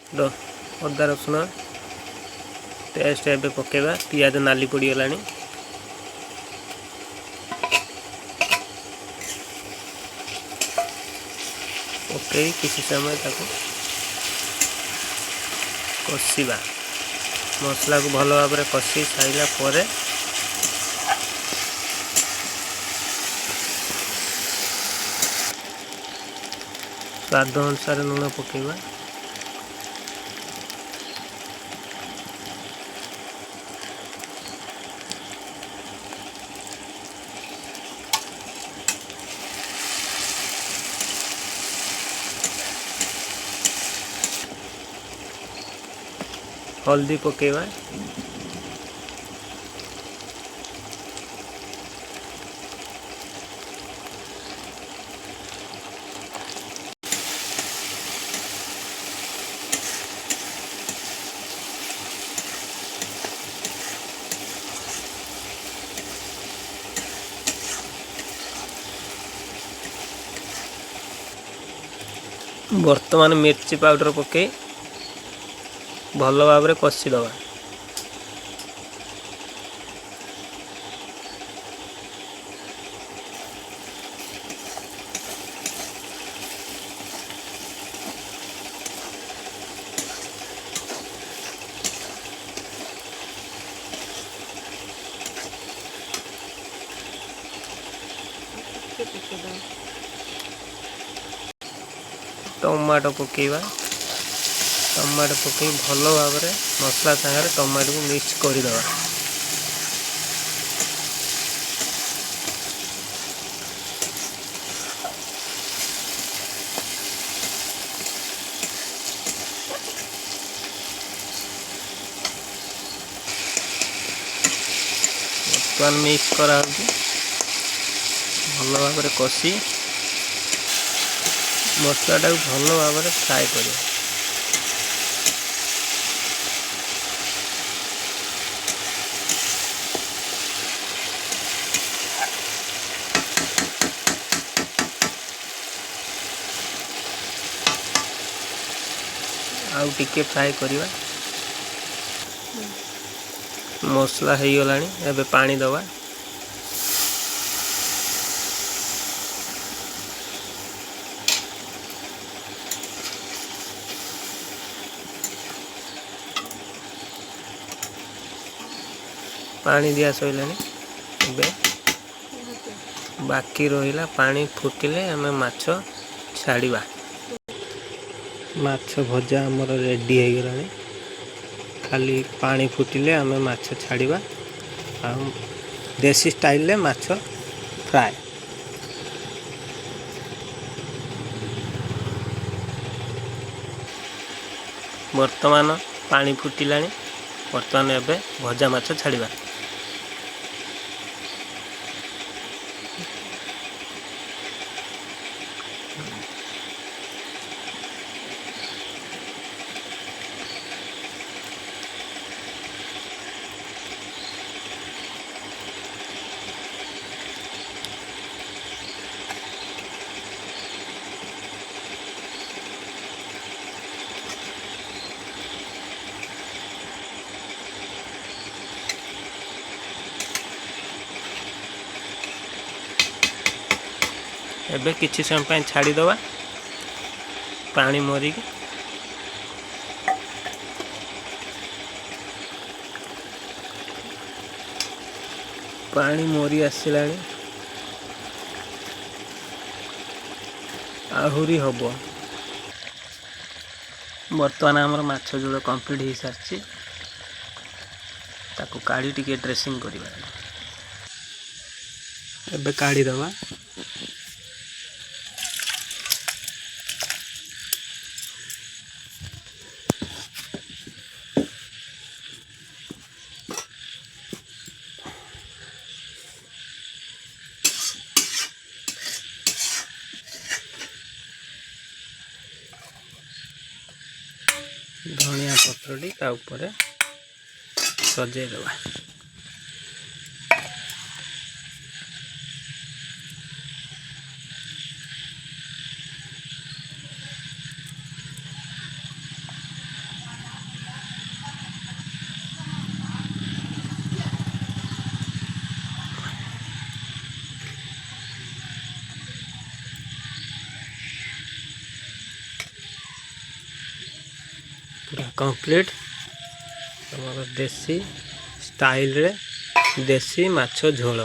अदा रसुण पेस्ट एबे पकेबा। पियाज नाली पड़गलानी। पकई किसी समय ताको कषिबा। मसला को भल भाव कषि साइला परे स्वाद अनुसार लुण पकेबा। हल्दी पकेबा। वर्तमान मिर्ची पाउडर पकई भल भाव कषिदबा। टमाटो पकेबा। टमाटो पकई भल भाव मसला सागर टमाटो को मिक्स करदे। बर्तमान मिक्स करा भल भाव कषि मसलाटा भल भाव फ्राए कर। आउ टिके फ्राए करवा। मसला हो गलानी। एबे पानी दवा। पानी दिया सैलानी। एबे बाकी रहिला पानी फुटिले आमे माछ छाड़ीबा। माछ भजा हमर रेडी हो गलानी। खाली पानी फुटिले आमे माछ छाड़ीबा। आ देसी स्टाइल ले माछ फ्राए। वर्तमान पानी फुटिलानी। वर्तमान एबे भजा माछ छाड़ीबा। एबे किछि समय छाड़ी दवा। पानी मरिक पानी मरी आसिलानी। आहुरी हब। बर्तमान आमर माछ जोड़ कंप्लीट हो सारी। ताको काढ़ी टिके ड्रेसिंग करवा। एबे काढ़ी दवा। धनिया पत्रटी ता ऊपर सजाई देवा। पूरा कंप्लीट आमर देसी स्टाइल रे देसी माछ झोल।